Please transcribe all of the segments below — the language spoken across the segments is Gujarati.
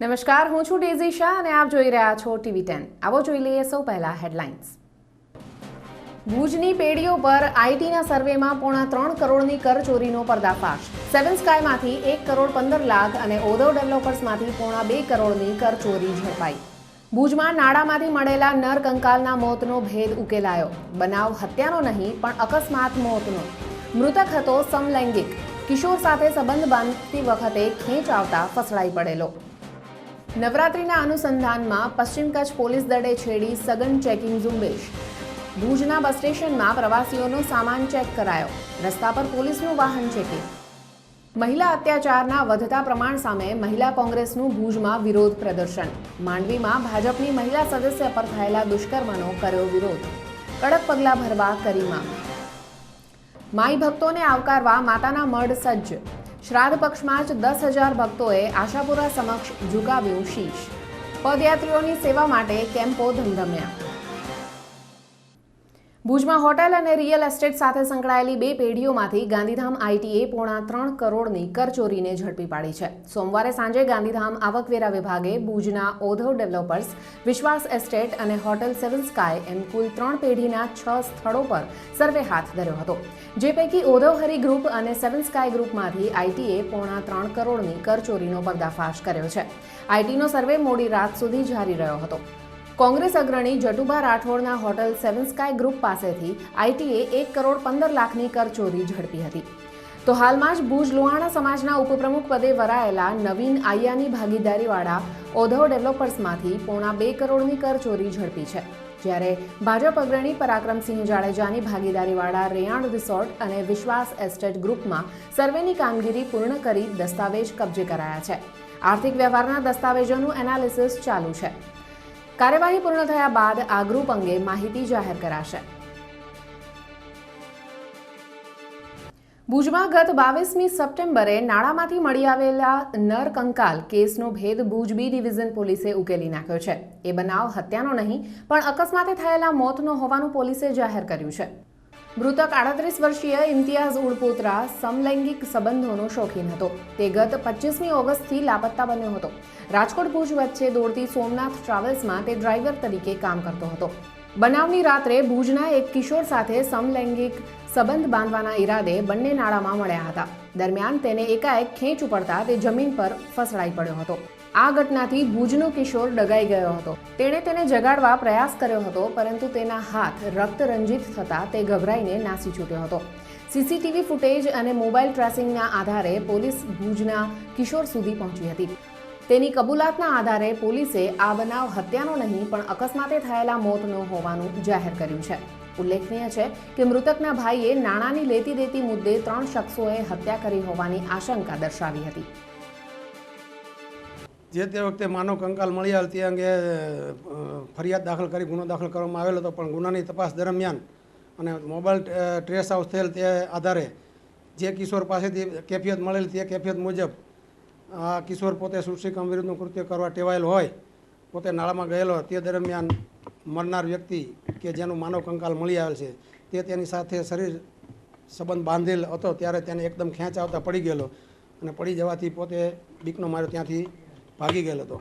નમસ્કાર, હું છું ડેઝી શાહ અને આપ જોઈ રહ્યા છો TV10। આવો જોઈ લઈએ સૌ પહેલા હેડલાઇન્સ। ભુજની પેઢીઓ પર આઈટીના સર્વેમાં £3 કરોડની કરચોરીનો પર્દાફાશ। સેવન સ્કાયમાંથી 1,15 લાખ અને ઓધવ ડેવલપર્સમાંથી £2 કરોડની કરચોરી ઝડપાઈ। ભુજમાં નાડામાંથી મળેલા નર કંકાલના મોતનો ભેદ ઉકેલાયો। બનાવ હત્યાનો નહીં પણ અકસ્માત મોતનો। મૃતક હતો સમલૈંગિક। કિશોર સાથે સંબંધ બાંધતી વખતે ખેંચ આવતા ફસડાઈ પડેલો। નવરાત્રિના અનુસંધાનમાં પશ્ચિમ કચ્છ પોલીસ દળે છેડી સઘન ચેકિંગ ઝુંબેશ। ભુજના બસ સ્ટેશનમાં પ્રવાસીઓનો સામાન ચેક કરાયો। રસ્તા પર પોલીસનું વાહન ચેકિંગ। મહિલા અત્યાચારના વધતા પ્રમાણ સામે મહિલા કોંગ્રેસનું ભુજમાં વિરોધ પ્રદર્શન। માંડવીમાં ભાજપની મહિલા સદસ્ય પર થયેલા દુષ્કર્મનો કર્યો વિરોધ। કડક પગલાં ભરવા કરી માંગ। માઈ ભક્તોને આવકારવા માતાના મઢ સજ્જ। શ્રાદ્ધ પક્ષમાં જ 10,000 ભક્તોએ આશાપુરા સમક્ષ ઝુકાવ્યું શીશ। પદયાત્રીઓની સેવા માટે કેમ્પો ધમધમ્યા। ભુજમાં હોટેલ અને રિયલ એસ્ટેટ સાથે સંકળાયેલી 2 પેઢીઓમાંથી ગાંધીધામ આઈટીએ £3 કરોડની કરચોરીને ઝડપી પાડી છે। સોમવારે સાંજે ગાંધીધામ આવકવેરા વિભાગે ભુજના ઓધવ ડેવલપર્સ, વિશ્વાસ એસ્ટેટ અને હોટેલ સેવન સ્કાય એમ કુલ 3 પેઢીના 6 સ્થળો પર સર્વે હાથ ધર્યો હતો, જે પૈકી ઓધવ હરી ગ્રુપ અને સેવન સ્કાય ગ્રુપમાંથી આઈટીએ £3 કરોડની કરચોરીનો પર્દાફાશ કર્યો છે। આઈટીનો સર્વે મોડી રાત સુધી જારી રહ્યો હતો। કોંગ્રેસ અગ્રણી જટુભા રાઠોડના હોટેલ સેવન સ્કાય ગ્રુપ પાસેથી આઈટીએ £1,15 લાખની કરચોરી ઝડપી હતી। તો હાલમાં જ ભુજ લોહાણા સમાજના ઉપપ્રમુખ પદે વરાયેલા નવીન આયાની ભાગીદારીવાળા ઓધવ ડેવલપર્સમાંથી £2 કરોડની કરચોરી ઝડપી છે, જ્યારે ભાજપ અગ્રણી પરાક્રમસિંહ જાડેજાની ભાગીદારીવાળા રેયાણ રિસોર્ટ અને વિશ્વાસ એસ્ટેટ ગ્રુપમાં સર્વેની કામગીરી પૂર્ણ કરી દસ્તાવેજ કબજે કરાયા છે। આર્થિક વ્યવહારના દસ્તાવેજોનું એનાલિસિસ ચાલુ છે। કાર્યવાહી પૂર્ણ થયા બાદ આ ગ્રુપ અંગે માહિતી જાહેર કરાશે। ભુજમાં ગત 22મી સપ્ટેમ્બરે નાળામાંથી મળી આવેલા નર કંકાલ કેસનો ભેદ ભુજ બી ડિવિઝન પોલીસે ઉકેલી નાખ્યો છે। એ બનાવ હત્યાનો નહીં પણ અકસ્માતે થયેલા મોતનો હોવાનું પોલીસે જાહેર કર્યું છે। મૃતક 38 વર્ષીય ઇમ્તિયાઝ ઉડપોતરા સમલૈંગિક સંબંધોનો શોખીન હતો। તે ગત 25મી ઓગસ્ટથી લાપત્તા બન્યો હતો। રાજકોટ ભુજ વચ્ચે દોડતી સોમનાથ ટ્રાવેલ્સમાં તે ડ્રાઈવર તરીકે કામ કરતો હતો। બનાવની રાત્રે ભુજના એક કિશોર સાથે સમલૈંગિક સંબંધ બાંધવાના ઈરાદે બંને નાળામાં મળ્યા હતા। દરમિયાન તેને એકાએક ખેંચ ઉપડતા તે જમીન પર ફસડાઈ પડ્યો હતો। આ ઘટનાથી ભુજનો કિશોર ડગાઈ ગયો હતો। તેણે તેને જગાડવા પ્રયાસ કર્યો હતો, પરંતુ તેના હાથ રક્તરંજિત થતાં તે ગભરાઈને નાસી છૂટ્યો હતો। સીસીટીવી ફૂટેજ અને મોબાઈલ ટ્રેસિંગના આધારે પોલીસ ભુજના કિશોર સુધી પહોંચી હતી। તેની કબૂલાતના આધારે પોલીસે આ બનાવ હત્યાનો નહીં પણ અકસ્માતે થયેલા મોતનો હોવાનું જાહેર કર્યું છે। ઉલ્લેખનીય છે કે મૃતકના ભાઈએ નાણાંની લેતી દેતી મુદ્દે 3 શખ્સોએ હત્યા કરી હોવાની આશંકા દર્શાવી હતી। જે તે વખતે માનવ કંકાલ મળી આવેલ તે અંગે ફરિયાદ દાખલ કરી ગુનો દાખલ કરવામાં આવેલો હતો, પણ ગુનાની તપાસ દરમિયાન અને મોબાઈલ ટ્રેસ આઉટ થયેલ તે આધારે જે કિશોર પાસેથી કેફિયત મળેલી તે કેફિયત મુજબ આ કિશોર પોતે સૃષ્ટિકર્મ વિરુદ્ધનું કૃત્ય કરવા ટેવાયેલો હોય, પોતે નાળામાં ગયેલો તે દરમિયાન મરનાર વ્યક્તિ કે જેનું માનવ કંકાલ મળી આવેલ છે તે તેની સાથે શરીર સંબંધ બાંધેલ હતો, ત્યારે તેને એકદમ ખેંચ આવતા પડી ગયેલો અને પડી જવાથી પોતે બીકનો માર્યો ત્યાંથી ભાગી ગયેલો હતો।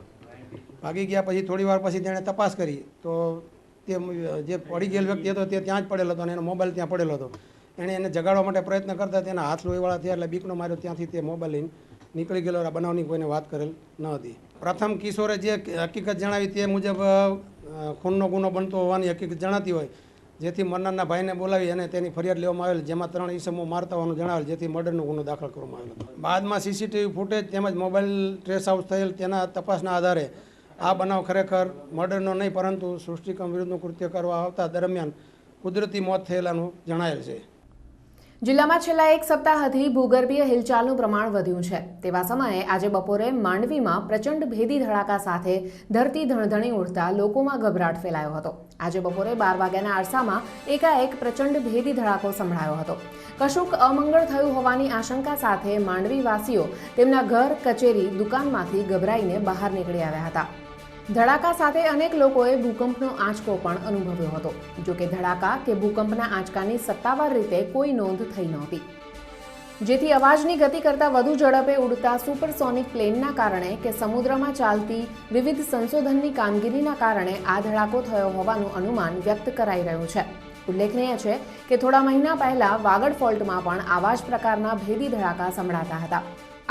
ભાગી ગયા પછી થોડી વાર પછી તેણે તપાસ કરી તો તે જે પડી ગયેલ વ્યક્તિ હતો તે ત્યાં જ પડેલો હતો અને એનો મોબાઈલ ત્યાં પડેલો હતો। એણે એને જગાડવા માટે પ્રયત્ન કરતા તેના હાથ લોહીવાળા થયા એટલે બીકનો માર્યો ત્યાંથી તે મોબાઈલ લઈને નીકળી ગયેલો। આ બનાવની કોઈને વાત કરેલ ન હતી। પ્રથમ કિશોરે જે હકીકત જણાવી તે મુજબ ખૂનનો ગુનો બનતો હોવાની હકીકત જણાતી હોય, જેથી મરનારના ભાઈને બોલાવી અને તેની ફરિયાદ લેવામાં આવેલ, જેમાં 3 ઈસમો મારતા હોવાનું જણાવેલ, જેથી મર્ડરનો ગુનો દાખલ કરવામાં આવેલો હતો। બાદમાં સીસીટીવી ફૂટેજ તેમજ મોબાઈલ ટ્રેસ આઉટ થયેલ તેના તપાસના આધારે આ બનાવ ખરેખર મર્ડરનો નહીં પરંતુ સૃષ્ટિકર્મ વિરુદ્ધનું કૃત્ય કરવા આવતા દરમિયાન કુદરતી મોત થયેલાનું જણાયેલ છે। જિલ્લામાં છેલ્લા 1 સપ્તાહથી ભૂગર્ભીય હિલચાલનું પ્રમાણ વધ્યું છે। તેવા સમયે આજે બપોરે માંડવીમાં પ્રચંડ ભેદી ધડાકા સાથે ધરતી ધણધણી ઉઠતા લોકોમાં ગભરાટ ફેલાયો હતો। આજે બપોરે 12 વાગ્યાના અરસામાં એકાએક પ્રચંડ ભેદી ધડાકો સંભળાયો હતો। કશુંક અમંગળ થયું હોવાની આશંકા સાથે માંડવીવાસીઓ તેમના ઘર, કચેરી, દુકાનમાંથી ગભરાઈને બહાર નીકળી આવ્યા હતા। ધડાકા સાથે અનેક લોકોએ ભૂકંપનો આંચકો પણ અનુભવ્યો હતો। જો કે ધડાકા કે ભૂકંપના આંચકાની સત્તાવાર રીતે કોઈ નોંધ થઈ નહોતી। જેથી અવાજની ગતિ કરતાં વધુ ઝડપે ઉડતા સુપરસોનિક પ્લેનના કારણે કે સમુદ્રમાં ચાલતી વિવિધ સંશોધનની કામગીરીના કારણે આ ધડાકો થયો હોવાનું અનુમાન વ્યક્ત કરાઈ રહ્યું છે. ઉલ્લેખનીય છે કે થોડા મહિના પહેલા વાગડ ફોલ્ટમાં પણ આવા જ પ્રકારના ભેદી ધડાકા સંભળાતા હતા.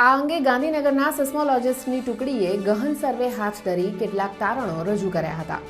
આ અંગે ગાંધીનગરના સિસ્મોલોજિસ્ટની ટુકડીએ ગહન સર્વે હાથ ધરી કેટલાક તારણો રજૂ કર્યા હતા.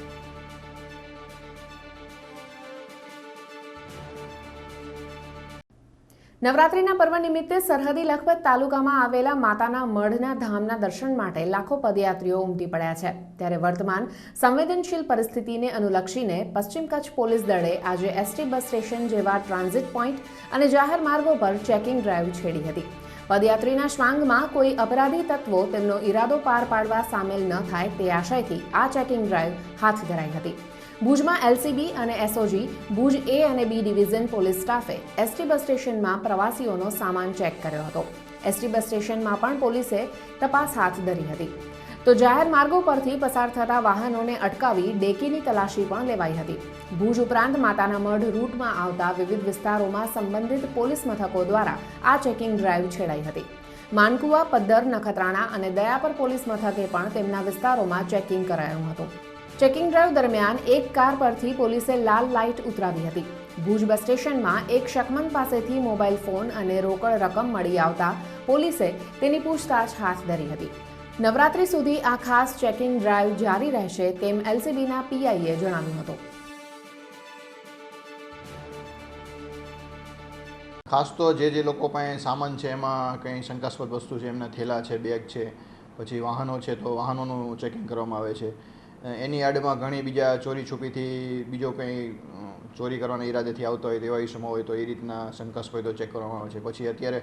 નવરાત્રિના પર્વ નિમિત્તે સરહદી લખપત તાલુકામાં આવેલા માતાના મઢના ધામના દર્શન માટે લાખો પદયાત્રીઓ ઉમટી પડ્યા છે. ત્યારે વર્તમાન સંવેદનશીલ પરિસ્થિતિને અનુલક્ષીને પશ્ચિમ કચ્છ પોલીસ દળે આજે એસટી બસ સ્ટેશન જેવા ટ્રાન્ઝિટ પોઈન્ટ અને જાહેર માર્ગો પર ચેકિંગ ડ્રાઈવ છેડી હતી. પદયાત્રીના શ્વાંગમાં કોઈ અપરાધી તત્વો તેમનો ઈરાદો પાર પાડવા સામેલ ન થાય તે આશયથી આ ચેકિંગ ડ્રાઈવ હાથ ધરાઈ હતી. ભુજમાં એલસીબી અને એસઓજી, ભુજ એ અને બી ડિવિઝન પોલીસ સ્ટાફે એસટી બસ સ્ટેશનમાં પ્રવાસીઓનો સામાન ચેક કર્યો હતો. એસટી બસ સ્ટેશનમાં પણ પોલીસે તપાસ હાથ ધરી હતી. તો જાહેર માર્ગો પરથી પસાર થતા વાહનોને અટકાવી ડેકીની તલાશી પણ લેવાઈ હતી. ભુજ ઉપરાંત માતાના મઢ રૂટમાં આવતા વિવિધ વિસ્તારોમાં સંબંધિત પોલીસ મથકો દ્વારા આ ચેકિંગ ડ્રાઈવ છેડાઈ હતી. માનકુવા, પદ્ધર, નખત્રાણા અને દયાપર પોલીસ મથકે પણ તેમના વિસ્તારોમાં ચેકિંગ કરાયું હતું. ચેકિંગ ડ્રાઈવ દરમિયાન એક કાર પરથી પોલીસે લાલ લાઇટ ઉતરાવી હતી. ભુજ બસ સ્ટેશનમાં એક શકમન પાસેથી મોબાઈલ ફોન અને રોકડ રકમ મળી આવતા પોલીસે તેની પૂછતાછ હાથ ધરી હતી. નવરાત્રી સુધી આ ખાસ ચેકિંગ ડ્રાઈવ જારી રહેશે તેમ એલસીબીના પીઆઈએ જણાવ્યું હતું. ખાસ તો જે લોકો પાસે સામાન છે એમાં કંઈ શંકાસ્પદ વસ્તુ છે, એમના થેલા છે, બેગ છે, પછી વાહનો છે તો વાહનોનું ચેકિંગ કરવામાં આવે છે. એની આડમાં ઘણી બીજા ચોરી છુપીથી બીજો કંઈ ચોરી કરવાના ઈરાદેથી આવતા હોય તેવા ઇસમો હોય તો એ રીતના શંકાસ્પદ તો ચેક કરવામાં આવે છે. પછી અત્યારે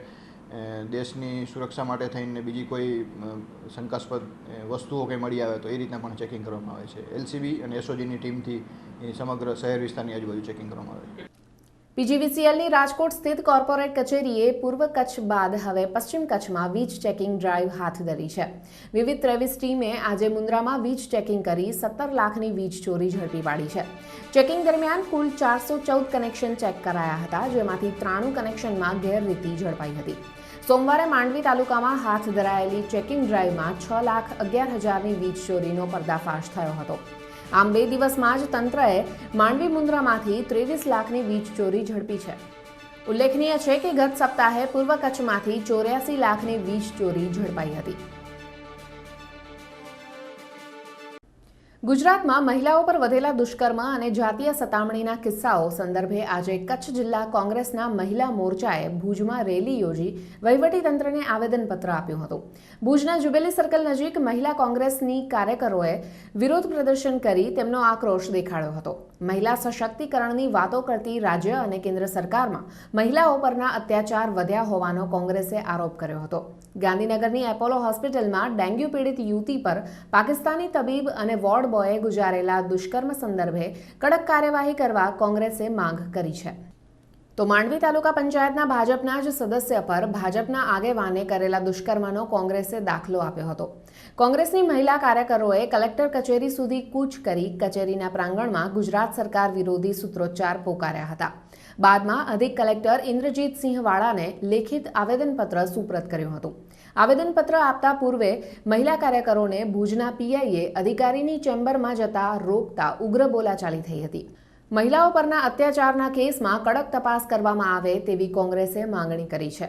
દેશની સુરક્ષા માટે થઈને બીજી કોઈ શંકાસ્પદ વસ્તુઓ કંઈ મળી આવે તો એ રીતના પણ ચેકિંગ કરવામાં આવે છે. એલસીબી અને એસઓજીની ટીમથી સમગ્ર શહેર વિસ્તારની આજુબાજુ ચેકિંગ કરવામાં આવે છે. પીજીવીસીએલની રાજકોટ સ્થિત કોર્પોરેટ કચેરીએ પૂર્વ કચ્છ બાદ હવે પશ્ચિમ કચ્છમાં વીજ ચેકિંગ ડ્રાઈવ હાથ ધરી છે. વિવિધ 23 ટીમે આજે મુન્દ્રામાં વીજ ચેકિંગ કરી 17 લાખની વીજ ચોરી ઝડપી પાડી છે. ચેકિંગ દરમિયાન કુલ 414 કનેક્શન ચેક કરાયા હતા, જેમાંથી 93 કનેક્શનમાં ગેરરીતિ ઝડપાઈ હતી. સોમવારે માંડવી તાલુકામાં હાથ ધરાયેલી ચેકિંગ ડ્રાઈવમાં 6,11,000ની વીજ ચોરીનો પર્દાફાશ થયો હતો. આમ 2 દિવસમાં જ તંત્રએ માંડવી મુન્દ્રામાંથી 23 લાખની વીજ ચોરી ઝડપી છે. ઉલ્લેખનીય છે કે ગત સપ્તાહે પૂર્વ કચ્છમાંથી 84 લાખની વીજ ચોરી ઝડપાઈ હતી. ગુજરાતમાં મહિલાઓ પર વધેલા દુષ્કર્મ અને જાતીય સતામણીના કિસ્સાઓ સંદર્ભે આજે કચ્છ જિલ્લા કોંગ્રેસના મહિલા મોરચાએ ભુજમાં રેલી યોજી વહીવટીતંત્રને આવેદનપત્ર આપ્યું હતું. ભુજના જુબેલી સર્કલ નજીક મહિલા કોંગ્રેસની કાર્યકરોએ વિરોધ પ્રદર્શન કરી તેમનો આક્રોશ દેખાડ્યો હતો. મહિલા સશક્તિકરણની વાતો કરતી રાજ્ય અને કેન્દ્ર સરકારમાં મહિલાઓ પરના અત્યાચાર વધ્યા હોવાનો કોંગ્રેસે આરોપ કર્યો હતો. ગાંધીનગરની એપોલો હોસ્પિટલમાં ડેન્ગ્યુ પીડિત યુવતી પર પાકિસ્તાની તબીબ અને વોર્ડ બોયે ગુજારેલા દુષ્કર્મ સંદર્ભે કડક કાર્યવાહી કરવા કોંગ્રેસે માંગ કરી છે. તો માંડવી તાલુકા પંચાયતના ભાજપના જ સદસ્ય પર ભાજપના આગેવાને કરેલા દુષ્કર્મનો કોંગ્રેસે દાખલો આપ્યો હતો. કોંગ્રેસની મહિલા કાર્યકરોએ કલેક્ટર કચેરી સુધી કૂચ કરી કચેરીના પ્રાંગણમાં ગુજરાત સરકાર વિરોધી સૂત્રોચ્ચાર પોકાર્યા હતા. બાદમાં અધિક કલેક્ટર ઇન્દ્રજીતસિંહ વાળાને લેખિત આવેદનપત્ર સુપ્રત કર્યું હતું. આવેદનપત્ર આપતા પૂર્વે મહિલા કાર્યકરોને ભુજના પીઆઈએ અધિકારીની ચેમ્બરમાં જતા રોકતા ઉગ્ર બોલાચાલી થઈ હતી. મહિલાઓ પરના અત્યાચારના કેસમાં કડક તપાસ કરવામાં આવે તેવી કોંગ્રેસે માંગણી કરી છે.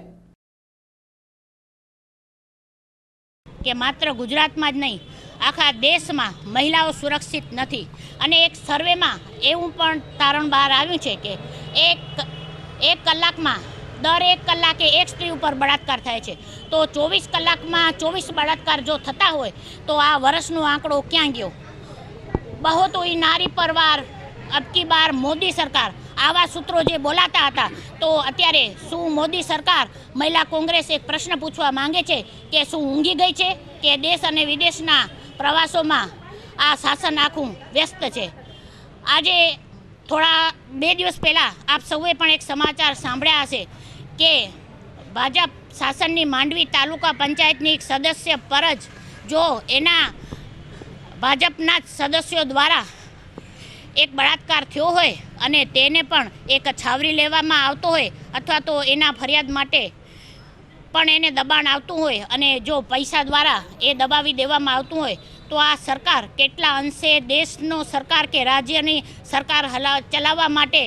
કે માત્ર ગુજરાતમાં જ નહીં, આખા દેશમાં મહિલાઓ સુરક્ષિત નથી. અને એક સર્વેમાં એવું પણ તારણ બહાર આવ્યું છે કે એક કલાકમાં દર 1 કલાકે એક સ્ત્રી ઉપર બળાત્કાર થાય છે. તો 24 કલાકમાં 24 બળાત્કાર જો થતા હોય તો આ વર્ષનો આંકડો ક્યાં ગયો? બહુ તો એ નારી પરવાર, અબકી બાર મોદી સરકાર, આવા સૂત્રો જે બોલાતા હતા. તો અત્યારે શું મોદી સરકાર મહિલા કોંગ્રેસ એક પ્રશ્ન પૂછવા માંગે છે કે શું ઊંઘી ગઈ છે કે દેશ અને વિદેશના પ્રવાસોમાં આ શાસન આખું વ્યસ્ત છે? આજે થોડા 2 દિવસ પહેલાં આપ સૌએ પણ એક સમાચાર સાંભળ્યા હશે કે ભાજપ શાસનની માંડવી તાલુકા પંચાયતની એક સદસ્ય પર જ જો એના ભાજપના જ સદસ્યો દ્વારા એક બળાત્કાર થયો હોય અને તેને પણ એક છાવરી લેવામાં આવતો હોય અથવા તો એના ફરિયાદ માટે પણ એને દબાણ આવતું હોય અને જો પૈસા દ્વારા એ દબાવી દેવામાં આવતું હોય તો આ સરકાર કેટલા અંશે દેશનો સરકાર કે રાજ્યની સરકાર ચલાવવા માટે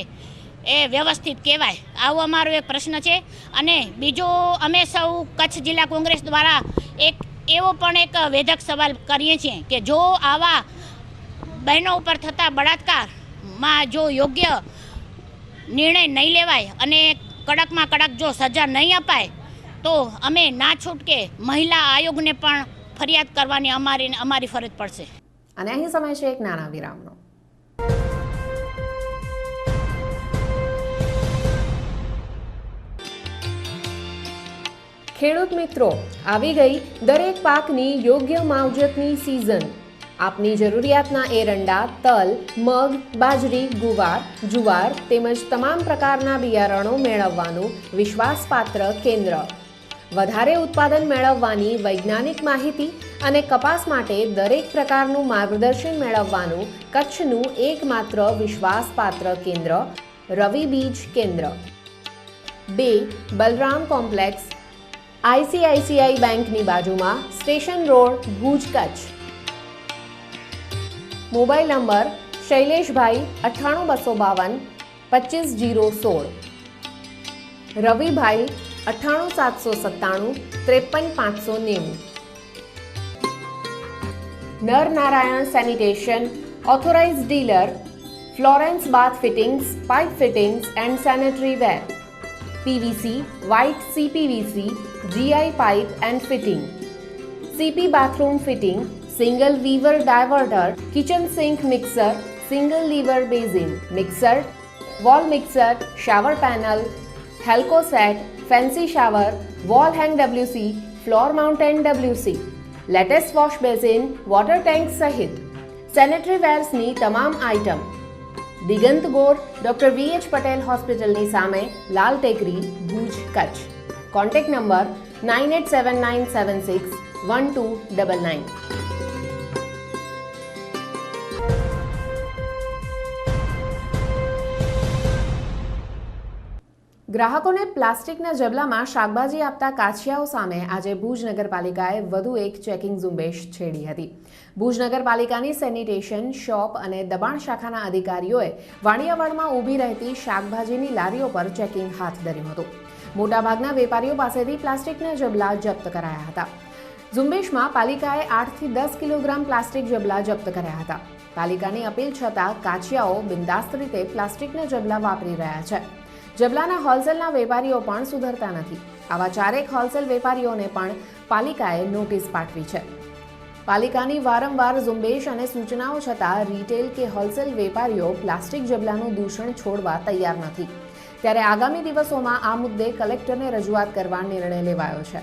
એ વ્યવસ્થિત કહેવાય, આવો અમારો એક પ્રશ્ન છે. અને બીજો અમે સૌ કચ્છ જિલ્લા કોંગ્રેસ દ્વારા એક એવો પણ એક વેધક સવાલ કરીએ છીએ કે જો આવા બહેનો ઉપર થતા બળાત્કારમાં જો યોગ્ય નિર્ણય નહીં લેવાય અને કડકમાં કડક જો સજા નહીં અપાય તો અમે ના છૂટકે મહિલા આયોગને પણ ફરિયાદ કરવાની અમારી ફરજ પડશે. અને અહીં સમય છે એક નાના વિરામનો. ખેડૂત મિત્રો, આવી ગઈ દરેક પાકની યોગ્ય માવજતની સિઝન. આપની જરૂરિયાતના એરંડા, તલ, મગ, બાજરી, ગુવાર, જુવાર તેમજ તમામ પ્રકારના બિયારણો મેળવવાનું વિશ્વાસપાત્ર કેન્દ્ર. વધારે ઉત્પાદન મેળવવાની વૈજ્ઞાનિક માહિતી અને કપાસ માટે દરેક પ્રકારનું માર્ગદર્શન મેળવવાનું કચ્છનું એકમાત્ર વિશ્વાસપાત્ર કેન્દ્ર રવિ બીજ કેન્દ્ર. 2 બલરામ કોમ્પ્લેક્સ, ICICI બેંકની બાજુમાં, station road, Bhuj, Kutch. Mobile number Shaileshbhai 98252 25016, Ravibhai 98797 53590. Narnarayan sanitation, authorised dealer, Florence bath fittings, pipe fittings and sanitary wear, PVC, white CPVC, GI pipe and fitting, CP bathroom fitting, single lever diverter, kitchen sink mixer, single lever basin, mixer, wall mixer, shower panel, Helco set, fancy shower, wall hang WC, floor mountain WC, lattice wash basin, water tank સહિત સેનેટરી વેર્સની તમામ આઇટમ દિગંત ગોર, ડોક્ટર VH પટેલ હોસ્પિટલની સામે, લાલ ટેકરી, ભુજ, કચ્છ. Contact number 9879761299. ગ્રાહકોને પ્લાસ્ટિકના જબલામાં શાકભાજી આપતા કાછિયાઓ સામે આજે ભુજ નગરપાલિકાએ વધુ એક ચેકિંગ ઝુંબેશ છેડી હતી. ભુજ નગરપાલિકાની સેનિટેશન, શોપ અને દબાણ શાખાના અધિકારીઓએ વાણિયાવાડમાં ઊભી રહેતી શાકભાજીની લારીઓ પર ચેકિંગ હાથ ધર્યું હતું. મોટાભાગના વેપારીઓ પાસેથી પ્લાસ્ટિકના જબલા જપ્ત કરાયા હતા. ઝુંબેશમાં પાલિકાએ 8 થી 10 કિલોગ્રામ પ્લાસ્ટિક જબલા જપ્ત કર્યા હતા. પાલિકાની અપીલ છતાં કાછિયાઓ બિંદાસ્ત રીતે પ્લાસ્ટિકના જબલા વાપરી રહ્યા છે. જબલાના હોલસેલના વેપારીઓ પણ સુધરતા નથી. આવા 4 હોલસેલ વેપારીઓને પણ પાલિકાએ નોટિસ પાઠવી છે. પાલિકાની વારંવાર ઝુંબેશ અને સૂચનાઓ છતાં રિટેલ કે હોલસેલ વેપારીઓ પ્લાસ્ટિક જબલાનું દૂષણ છોડવા તૈયાર નથી. ત્યારે આગામી દિવસોમાં આ મુદ્દે કલેક્ટરને રજૂઆત કરવા નિર્ણય લેવાયો છે.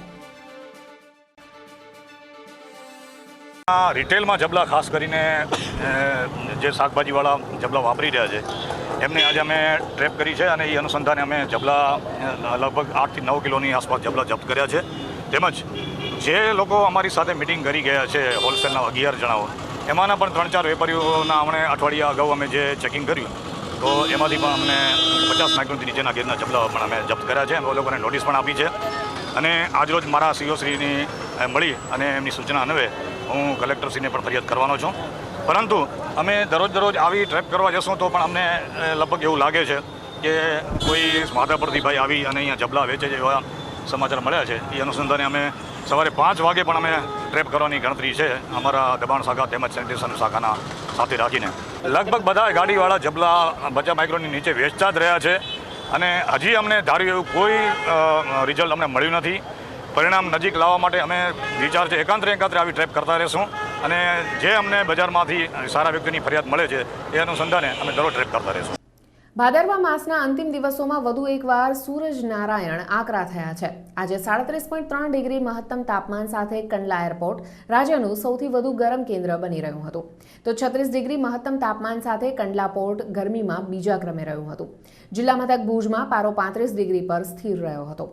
રિટેલમાં જબલા ખાસ કરીને જે શાકભાજીવાળા જબલા વાપરી રહ્યા છે એમને આજે અમે ટ્રેપ કરી છે અને એ અનુસંધાને અમે જબલા લગભગ 8 થી 9 કિલોની આસપાસ જબલા જપ્ત કર્યા છે. તેમજ જે લોકો અમારી સાથે મિટિંગ કરી ગયા છે હોલસેલના 11 જણાઓ, એમાંના પણ 3-4 વેપારીઓના અમને અઠવાડિયા અગાઉ અમે જે ચેકિંગ કર્યું તો એમાંથી પણ અમને 50 માઇક્રોનથી નીચેના ગેજના જબલા પણ અમે જપ્ત કર્યા છે. એ લોકોને નોટિસ પણ આપી છે અને આજરોજ મારા CO શ્રીની મળી અને એમની સૂચના અન્વયે હું કલેક્ટરશ્રીને પણ ફરિયાદ કરવાનો છું. પરંતુ અમે દરરોજ આવી ટ્રેપ કરવા જશું તો પણ અમને લગભગ એવું લાગે છે કે કોઈ માધા પરથી ભાઈ આવી અને અહીંયા જબલા વેચે છે એવા સમાચાર મળ્યા છે. એ અનુસંધાને અમે સવારે 5 વાગે પણ અમે ટ્રેપ કરવાની ગણતરી છે અમારા દબાણ શાખા તેમજ સેનિટેશન શાખાના સાથે રાખીને. લગભગ બધા ગાડીવાળા જબલા 50 માઇક્રોનની નીચે વેચતા જ રહ્યા છે અને હજી અમને ધાર્યું એવું કોઈ રિઝલ્ટ અમને મળ્યું નથી. પરિણામ નજીક લાવવા માટે અમે વિચાર છે એકાંતરે આવી ટ્રેપ કરતા રહેશું અને જે અમને બજારમાંથી સારા વ્યક્તિની ફરિયાદ મળે છે એ અનુસંધાને અમે દરરોજ ટ્રેપ કરતા રહેશું. ભાદરવા માસના અંતિમ દિવસોમાં વધુ એકવાર સૂરજ નારાયણ આકરા થયા છે. આજે 37.3 ડિગ્રી મહત્તમ તાપમાન સાથે કંડલા એરપોર્ટ રાજ્યનું સૌથી વધુ ગરમ કેન્દ્ર બની રહ્યું હતું, તો 36 ડિગ્રી મહત્તમ તાપમાન સાથે કંડલા પોર્ટ ગરમીમાં બીજા ક્રમે રહ્યું હતું. જિલ્લા મથક ભુજમાં પારો 35 ડિગ્રી પર સ્થિર રહ્યો હતો.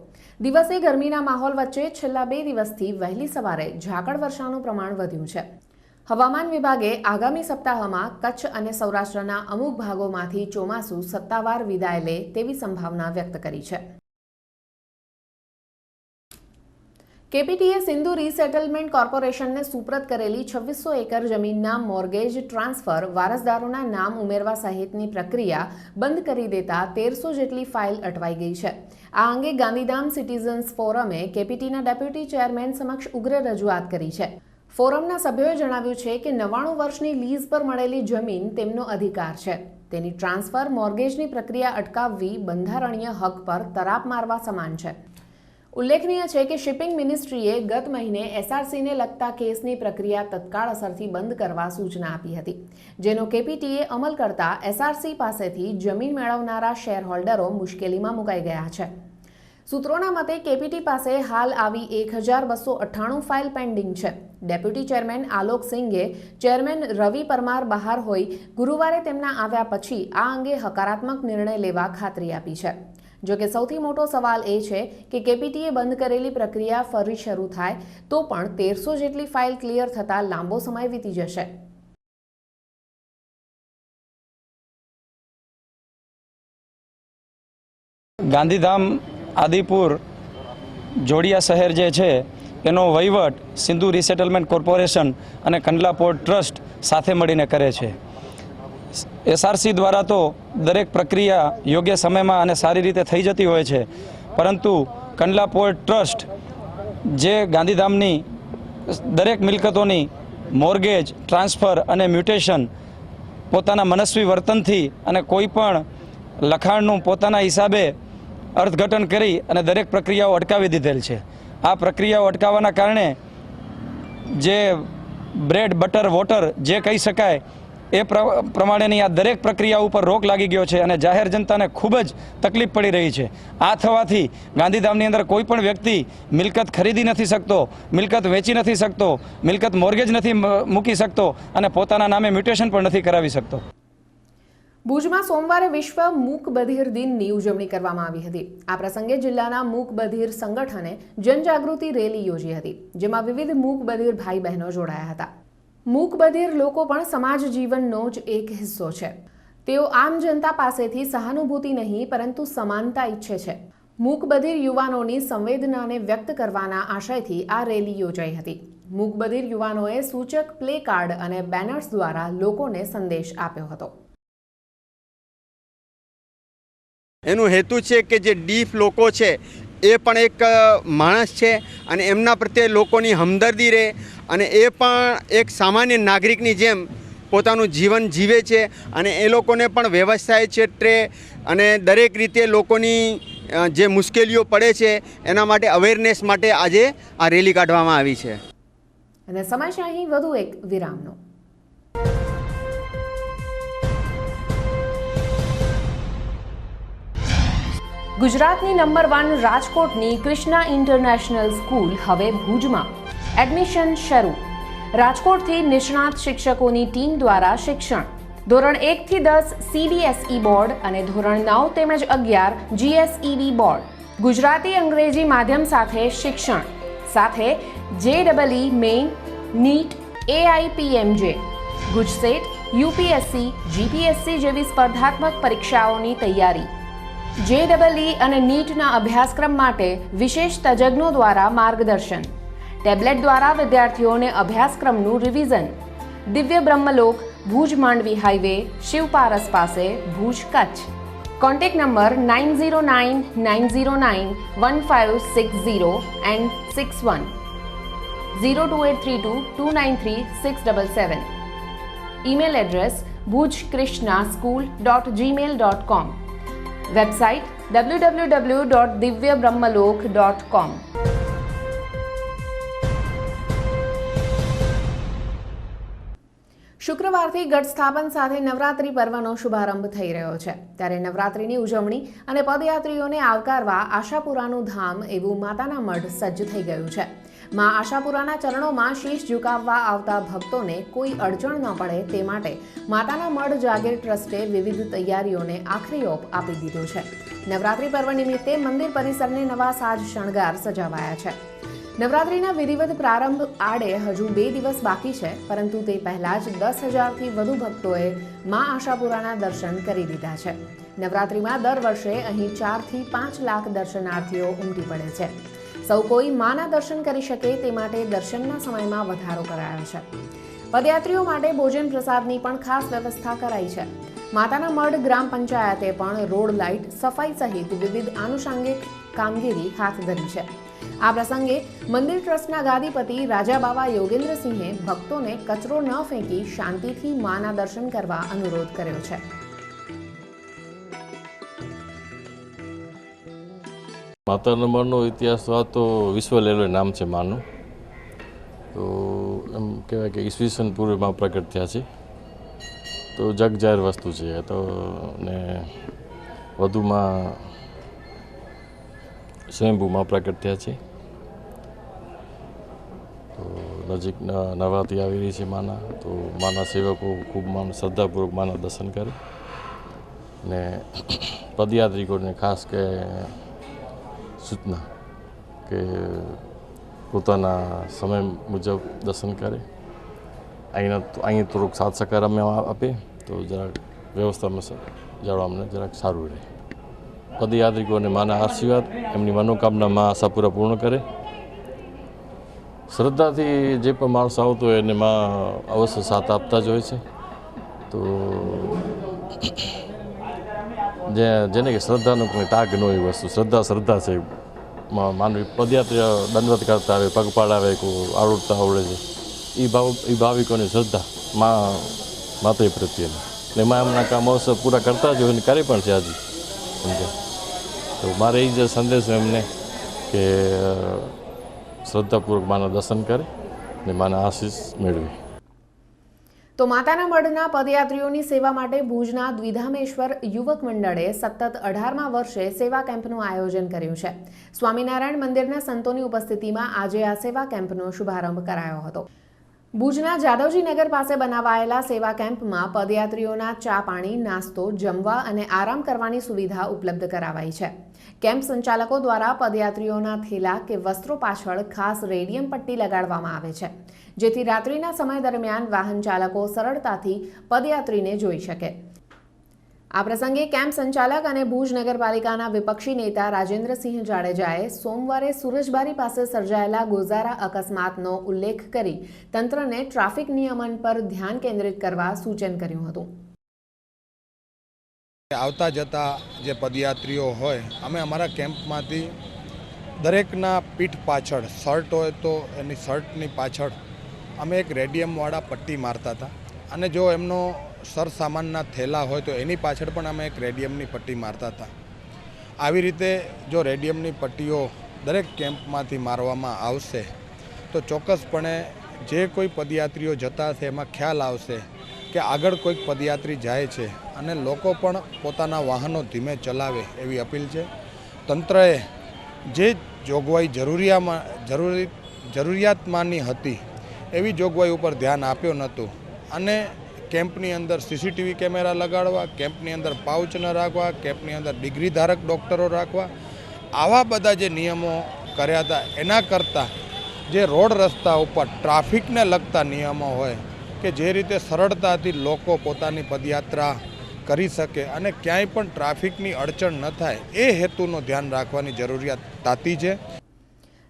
દિવસે ગરમીના માહોલ વચ્ચે છેલ્લા 2 દિવસથી વહેલી સવારે ઝાકળ વર્ષાનું પ્રમાણ વધ્યું છે. હવામાન વિભાગે આગામી સપ્તાહમાં કચ્છ અને સૌરાષ્ટ્રના અમુક ભાગોમાંથી ચોમાસું સત્તાવાર વિદાય લે તેવી સંભાવના વ્યક્ત કરી છે. કેપીટીએ સિંધુ રીસેટલમેન્ટ કોર્પોરેશનને સુપ્રત કરેલી 2600 એકર જમીનના મોર્ગેજ ટ્રાન્સફર વારસદારોના નામ ઉમેરવા સહિતની પ્રક્રિયા બંધ કરી દેતા 1300 જેટલી ફાઇલ અટવાઈ ગઈ છે. આ અંગે ગાંધીધામ સિટીઝન્સ ફોરમે કેપીટીના ડેપ્યુટી ચેરમેન સમક્ષ ઉગ્ર રજૂઆત કરી છે. ફોરમના સભ્યોએ જણાવ્યું છે કે 99 વર્ષની લીઝ પર મળેલી જમીન તેમનો અધિકાર છે. તેની ટ્રાન્સફર મોર્ગેજની પ્રક્રિયા અટકાવવી બંધારણીય હક પર તરાપ મારવા સમાન છે. ઉલ્લેખનીય છે કે શિપિંગ મિનિસ્ટ્રીએ ગત મહિને એસઆરસીને લગતા કેસની પ્રક્રિયા તત્કાળ અસરથી બંધ કરવા સૂચના આપી હતી, જેનો કેપીટીએ અમલ કરતા એસઆરસી પાસેથી જમીન મેળવનારા શેરહોલ્ડરો મુશ્કેલીમાં મુકાઈ ગયા છે. સૂત્રોના મતે કેપીટી પાસે હાલ આવી 1298 ફાઇલ પેન્ડિંગ છે. ડેપ્યુટી ચેરમેન આલોક સિંઘે ચેરમેન રવિ પરમાર બહાર હોઈ ગુરુવારે તેમના આવ્યા પછી આ અંગે હકારાત્મક નિર્ણય લેવા ખાતરી આપી છે. જોકે સૌથી મોટો સવાલ એ છે કે કેપીટીએ બંધ કરેલી પ્રક્રિયા ફરી શરૂ થાય તો પણ 1300 જેટલી ફાઇલ ક્લિયર થતાં લાંબો સમય વીતી જશે. ગાંધીધામ આદિપુર જોડિયા શહેર જે છે એનો વહીવટ સિંધુ રીસેટલમેન્ટ કોર્પોરેશન અને કંડલા પોર્ટ ટ્રસ્ટ સાથે મળીને કરે છે. એસઆરસી દ્વારા તો દરેક પ્રક્રિયા યોગ્ય સમયમાં અને સારી રીતે થઈ જતી હોય છે, પરંતુ કંડલા પોર્ટ ટ્રસ્ટ જે ગાંધીધામની દરેક મિલકતોની મોર્ગેજ ટ્રાન્સફર અને મ્યુટેશન પોતાના મનસ્વી વર્તનથી અને કોઈ પણ લખાણનું પોતાના હિસાબે અર્થઘટન કરી અને દરેક પ્રક્રિયાઓ અટકાવી દીધેલ છે. આ પ્રક્રિયાઓ અટકાવવાના કારણે જે બ્રેડ બટર વોટર જે કહી શકાય એ પ્રમાણેની આ દરેક પ્રક્રિયા ઉપર રોક લાગી ગયો છે અને જાહેર જનતાને ખૂબ જ તકલીફ પડી રહી છે. આ થવાથી ગાંધીધામની અંદર કોઈ પણ વ્યક્તિ મિલકત ખરીદી નથી શકતો, મિલકત વેચી નથી શકતો, મિલકત મોર્ગેજ નથી મૂકી શકતો અને પોતાના નામે મ્યુટેશન પણ નથી કરાવી શકતો. ભુજમાં સોમવારે વિશ્વ મૂક બધિર દિનની ઉજવણી કરવામાં આવી હતી. આ પ્રસંગે જિલ્લાના મૂક બધિર સંગઠને જનજાગૃતિ રેલી યોજી હતી, જેમાં વિવિધ મૂક બધિર ભાઈ બહેનો જોડાયા હતા. મૂક બધિર લોકો પણ સમાજ જીવનનો જ એક હિસ્સો છે. તેઓ આમ જનતા પાસેથી સહાનુભૂતિ નહીં પરંતુ સમાનતા ઈચ્છે છે. મૂક બધિર યુવાનોની સંવેદનાને વ્યક્ત કરવાના આશયથી આ રેલી યોજાઈ હતી. મૂક બધિર યુવાનોએ સૂચક પ્લે કાર્ડ અને બેનર્સ દ્વારા લોકોને સંદેશ આપ્યો હતો. એનો હેતુ છે કે જે ડીફ લોકો છે એ પણ એક માણસ છે અને એમના પ્રત્યે લોકોની હમદર્દી રહે અને એ પણ એક સામાન્ય નાગરિકની જેમ પોતાનું જીવન જીવે છે અને એ લોકોને પણ વ્યવસાય ક્ષેત્રે અને દરેક રીતે લોકોની જે મુશ્કેલીઓ પડે છે એના માટે અવેરનેસ માટે આજે આ રેલી કાઢવામાં આવી છે. અને સમય છે અહીં વધુ એક વિરામનો. ગુજરાતની નંબર 1 રાજકોટની કૃષ્ણા ઇન્ટરનેશનલ સ્કૂલ હવે ભુજમાં. એડમિશન શરૂ. રાજકોટથી નિષ્ણાત શિક્ષકોની ટીમ દ્વારા શિક્ષણ. ધોરણ 1 થી 10 CBSE બોર્ડ અને ધોરણ 9 તેમજ 11 GSEB બોર્ડ. ગુજરાતી અંગ્રેજી માધ્યમ સાથે શિક્ષણ સાથે JEE Main, NEET, AIPMJ, GUJCET, UPSC, GPSC જેવી સ્પર્ધાત્મક પરીક્ષાઓની તૈયારી. JEE અને નીટના અભ્યાસક્રમ માટે વિશેષ તજજ્ઞો દ્વારા માર્ગદર્શન. ટેબ્લેટ દ્વારા વિદ્યાર્થીઓને અભ્યાસક્રમનું રિવિઝન. દિવ્ય બ્રહ્મલોક, ભુજ માંડવી હાઈવે, શિવપારસ પાસે, Bhuj, Kutch. Contact number 9099091560 and 61 02832 293 677. Email address bhujkrishnaSchool.gmail.com. Website www.divyabrahmalok.com. શુક્રવારથી ગઢ સ્થાપન સાથે નવરાત્રી પર્વનો શુભારંભ થઈ રહ્યો છે. ત્યારે નવરાત્રીની ઉજવણી અને પદયાત્રીઓને આવકારવા આશાપુરાનું ધામ એવું માતાના મઢ સજ્જ થઈ ગયું છે. માં આશાપુરાના ચરણોમાં શીશ ઝુકાવવા આવતા ભક્તોને કોઈ અડચણ ન પડે તે માટે માતાના મઢ જાગીર ટ્રસ્ટે વિવિધ તૈયારીઓને આખરી ઓપ આપી દીધો છે. નવરાત્રી પર્વ નિમિત્તે મંદિર પરિસરને નવા સાજ શણગાર સજાવાયા છે. નવરાત્રીના વિધિવત પ્રારંભ આડે હજુ 2 દિવસ બાકી છે, પરંતુ તે પહેલા જ 10,000થી વધુ ભક્તોએ માં આશાપુરાના દર્શન કરી દીધા છે. નવરાત્રીમાં દર વર્ષે અહીં 4 થી 5 લાખ દર્શનાર્થીઓ ઉમટી પડે છે. સૌ કોઈ માના દર્શન કરી શકે તે માટે દર્શનના સમયમાં વધારો કરાયો છે. પદયાત્રીઓ માટે ભોજન પ્રસાદની પણ ખાસ વ્યવસ્થા કરાઈ છે. માતાના મઢ ગ્રામ પંચાયતે પણ રોડ લાઇટ, સફાઈ સહિત વિવિધ આનુષાંગિક કામગીરી હાથ ધરી છે. આ પ્રસંગે મંદિર ટ્રસ્ટના ગાદીપતિ રાજાબાવા યોગેન્દ્રસિંહે ભક્તોને કચરો ન ફેંકી શાંતિથી માના દર્શન કરવા અનુરોધ કર્યો છે. માતાના મઢનો ઇતિહાસ તો વિશ્વ લેવલે નામ છે માનું. તો એમ કહેવાય કે ઈસવીસન પૂર્વમાં પ્રગટ થયા છે. તો જગ જાહેર વસ્તુ છે. તો ને વધુમાં સ્વયંભૂમાં પ્રગટ થયા છે. તો નજીક નવરાત્રિ આવી રહી છે માના. તો માના સેવકો ખૂબ શ્રદ્ધાપૂર્વક માના દર્શન કરે ને પદયાત્રિકોને ખાસ કે સૂચના કે પોતાના સમય મુજબ દર્શન કરે. અહીં થોડુંક સાથ સહકાર અમે આપે તો જરાક વ્યવસ્થામાં જાળવા અમને જરાક સારું રહે. પદયાત્રિકોને માના આશીર્વાદ, એમની મનોકામના માં આશા પૂરા પૂર્ણ કરે. શ્રદ્ધાથી જે પણ માણસ આવતો હોય એને માં અવશ્ય સાથ આપતા જ હોય છે. તો જેને કે શ્રદ્ધાનો કોઈ તાગ ન હોય વસ્તુ, શ્રદ્ધા છે. માનવી પદયાત્રી દંડવત કરતા આવે, પગપાળા આવે, કોઈ આવડતા આવડે છે. એ ભાવિકોની શ્રદ્ધા માતા પ્રત્યેની ને એમાં એમના કામ અવસર પૂરા કરતા જ હોય ને કરે પણ છે હજી. સમજે તો મારે એ જ સંદેશ એમને કે શ્રદ્ધાપૂર્વક માના દર્શન કરે ને માના આશીષ મેળવે. તો માતાના મઢના પદયાત્રીઓની સેવા માટે ભુજના દ્વિધામેશ્વર યુવક મંડળે સતત 18મા વર્ષે સેવા કેમ્પનું આયોજન કર્યું છે. સ્વામિનારાયણ મંદિરના સંતોની ઉપસ્થિતિમાં આજે આ સેવા કેમ્પનો શુભારંભ કરાયો હતો. ભુજના જાદવજી નગર પાસે બનાવાયેલા સેવા કેમ્પમાં પદયાત્રીઓના ચા પાણી, નાસ્તો, જમવા અને આરામ કરવાની સુવિધા ઉપલબ્ધ કરાવાઈ છે. કેમ્પ સંચાલકો દ્વારા પદયાત્રીઓના થેલા કે વસ્ત્રો પાછળ ખાસ રેડિયમ પટ્ટી લગાડવામાં આવે છે, જેથી રાત્રિના સમય દરમિયાન વાહન ચાલકો સરળતાથી પદયાત્રીને જોઈ શકે. આ પ્રસંગે કેમ્પ સંચાલક અને ભુજ નગરપાલિકાના વિપક્ષી નેતા રાજેન્દ્રસિંહ જાડેજાએ સોમવારે સુરજબારી પાસે સર્જાયેલા ગોઝારા અકસ્માતનો ઉલ્લેખ કરી તંત્રને ટ્રાફિક નિયમન પર ધ્યાન કેન્દ્રિત કરવા સૂચન કર્યું હતું. આવતા જતા જે પદયાત્રીઓ હોય, અમે અમારા કેમ્પમાંથી દરેકના પીઠ પાછળ શર્ટ હોય તો એની શર્ટની પાછળ અમે એક રેડિયમવાળા પટ્ટી મારતા હતા અને જો એમનો સરસામાનના થેલા હોય તો એની પાછળ પણ અમે એક રેડિયમની પટ્ટી મારતા હતા. આવી રીતે જો રેડિયમની પટ્ટીઓ દરેક કેમ્પમાંથી મારવામાં આવશે તો ચોક્કસપણે જે કોઈ પદયાત્રીઓ જતા હશે એમાં ખ્યાલ આવશે કે આગળ કોઈક પદયાત્રી જાય છે અને લોકો પણ પોતાના વાહનો ધીમે ચલાવે એવી અપીલ છે. તંત્રએ જે જોગવાઈ જરૂરિયાતમાંની હતી એવી જોગવાઈ ઉપર ધ્યાન આપ્યો નહોતું અને કેમ્પની અંદર સીસીટીવી કેમેરા લગાડવા, કેમ્પની અંદર પાઉચ ન રાખવા, કેમ્પની અંદર ડિગ્રી ધારક ડૉક્ટરો રાખવા, આવા બધા જે નિયમો કર્યા હતા એના કરતાં જે રોડ રસ્તા ઉપર ટ્રાફિકને લગતા નિયમો હોય કે જે રીતે સરળતાથી લોકો પોતાની પદયાત્રા કરી શકે અને ક્યાંય પણ ટ્રાફિકની અડચણ ન થાય એ હેતુનું ધ્યાન રાખવાની જરૂરિયાત તાતી છે.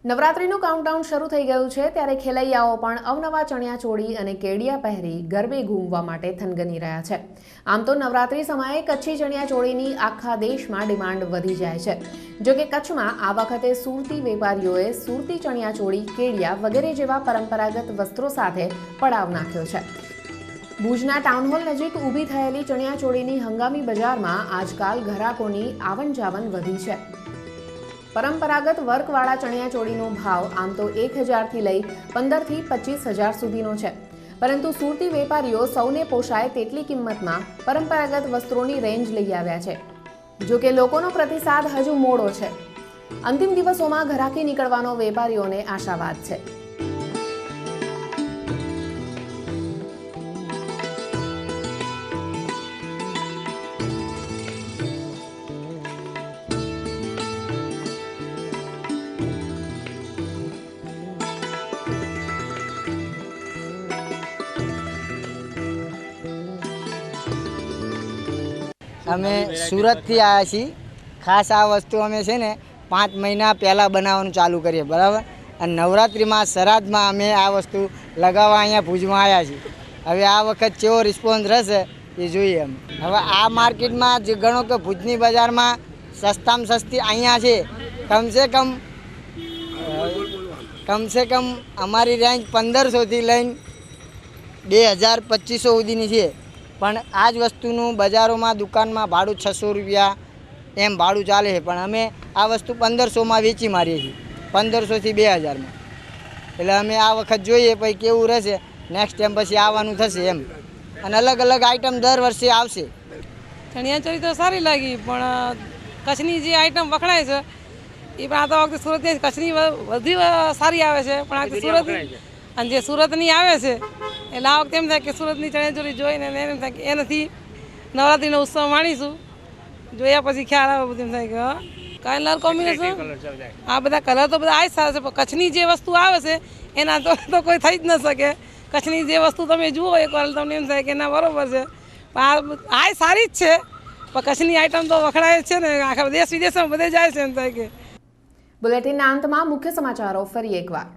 નવરાત્રીનું કાઉન્ટડાઉન શરૂ થઈ ગયું છે ત્યારે ખેલૈયાઓ પણ અવનવા ચણિયાચોળી અને કેડિયા પહેરી ગરબે ઘૂમવા માટે થનગની રહ્યા છે. આમ તો નવરાત્રી સમયે કચ્છી ચણિયાચોળીની આખા દેશમાં ડિમાન્ડ વધી જાય છે. જોકે કચ્છમાં આ વખતે સુરતી વેપારીઓએ સુરતી ચણિયાચોળી, કેડિયા વગેરે જેવા પરંપરાગત વસ્ત્રો સાથે પડાવ નાખ્યો છે. ભુજના ટાઉનહોલ નજીક ઊભી થયેલી ચણિયાચોળીની હંગામી બજારમાં આજકાલ ગ્રાહકોની આવન જાવન વધી છે. પરંપરાગત વર્કવાળા ચણિયાચોળીનો ભાવ આમ તો 1000થી લઈ 15 થી 25,000 સુધીનો છે, પરંતુ સુરતી વેપારીઓ સૌને પોષાય તેટલી કિંમતમાં પરંપરાગત વસ્ત્રોની રેન્જ લઈ આવ્યા છે. જોકે લોકોનો પ્રતિસાદ હજુ મોડો છે. અંતિમ દિવસોમાં ઘરાકી નીકળવાનો વેપારીઓને આશાવાદ છે. અમે સુરતથી આવ્યા છીએ. ખાસ આ વસ્તુ અમે છે ને 5 મહિના પહેલાં બનાવવાનું ચાલુ કરીએ, બરાબર. અને નવરાત્રિમાં શ્રાદ્ધમાં અમે આ વસ્તુ લગાવવા અહીંયા ભુજમાં આવ્યા છીએ. હવે આ વખત કેવો રિસ્પોન્સ રહેશે એ જોઈએ અમે. હવે આ માર્કેટમાં જે ગણો કે ભુજની બજારમાં સસ્તામાં સસ્તી અહીંયા છે કમસે કમ અમારી રેન્જ 1500થી લઈને 2000-2500 સુધીની છે. પણ આ જ વસ્તુનું બજારોમાં દુકાનમાં ભાડું 600 રૂપિયા એમ ભાડું ચાલે છે. પણ અમે આ વસ્તુ 1500માં વેચી મારીએ છીએ, 1500થી 2000માં. એટલે અમે આ વખત જોઈએ પછી કેવું રહેશે, નેક્સ્ટ ટાઈમ પછી આવવાનું થશે એમ. અને અલગ અલગ આઈટમ દર વર્ષે આવશે. ચણિયાચોળી તો સારી લાગી, પણ કચ્છની જે આઈટમ વખણાય છે એ પણ આ તો વખતે સુરતની કચ્છની વધુ સારી આવે છે. પણ આ વખતે સુરત અને જે સુરતની આવે છે એટલે આ વખતે એમ થાય કે સુરતની ચણિયાચોળી જોઈને એમ થાય કે એનાથી નવરાત્રિનો ઉત્સવ માણીશું. જોયા પછી ખ્યાલ આવે બધું એમ થાય કે કલર કોમ્બિનેશન આ બધા કલર તો બધા આ જ સારા છે, પણ કચ્છની જે વસ્તુ આવે છે એના તો કોઈ થઈ જ ન શકે. કચ્છની જે વસ્તુ તમે જુઓ એકવાર તમને એમ થાય કે ના બરોબર છે, પણ આ સારી જ છે. પણ કચ્છની આઈટમ તો વખણાય જ છે ને, આખા દેશ વિદેશમાં બધે જાય છે એમ થાય કે. બુલેટિનના અંતમાં મુખ્ય સમાચારો ફરી એકવાર.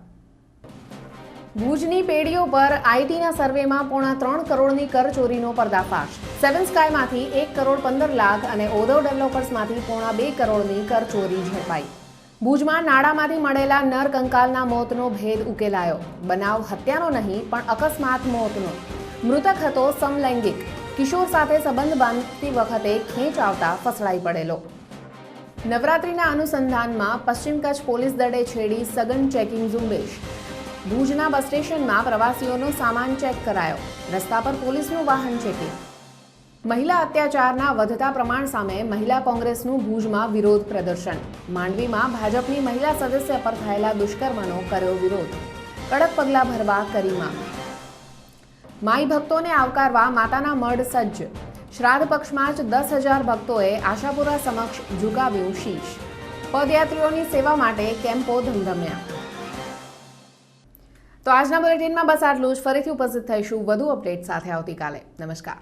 ભુજની પેઢીઓ પર આઈટીના સર્વેમાં 3.5 કરોડની કરચોરીનો પર્દાફાશ. સેવન સ્કાયમાંથી 1,15,00,000 અને ઓધવ ડેવલપર્સમાંથી 2.5 કરોડની કરચોરી ઝડપાઈ. ભુજમાં નાડામાંથી મળેલા નર કંકાલના મોતનો ભેદ ઉકેલાયો. બનાવ હત્યાનો નહીં પણ અકસ્માત મોતનો. મૃતક હતો સમલૈંગિક. કિશોર સાથે સંબંધ બાંધતી વખતે ખેંચ આવતા ફસડાઈ પડેલો. નવરાત્રિના અનુસંધાનમાં પશ્ચિમ કચ્છ પોલીસ દળે છેડી સઘન ચેકિંગ ઝુંબેશ. ભુજના બસ સ્ટેશનમાં પ્રવાસીઓનો સામાન ચેક કરાયો. રસ્તા પર પોલીસનું વાહન ચેકિંગ. મહિલા અત્યાચારના વધતા પ્રમાણ સામે મહિલા કોંગ્રેસનું ભુજમાં વિરોધ પ્રદર્શન. માંડવીમાં ભાજપની મહિલા સદસ્ય પર થયેલા દુષ્કર્મનો કર્યો વિરોધ. કડક પગલાં ભરવા કરી માંગ. માઈ ભક્તોને આવકારવા માતાના મઢ સજ્જ. શ્રાદ્ધ પક્ષમાં જ 10,000 ભક્તોએ આશાપુરા સમક્ષ ઝુકાવ્યું શીશ. પદયાત્રીઓની સેવા માટે કેમ્પો ધમધમ્યા. તો આજના બુલેટિનમાં બસ આટલું જ. ફરીથી ઉપસ્થિત થઈશું વધુ અપડેટ સાથે આવતીકાલે. નમસ્કાર.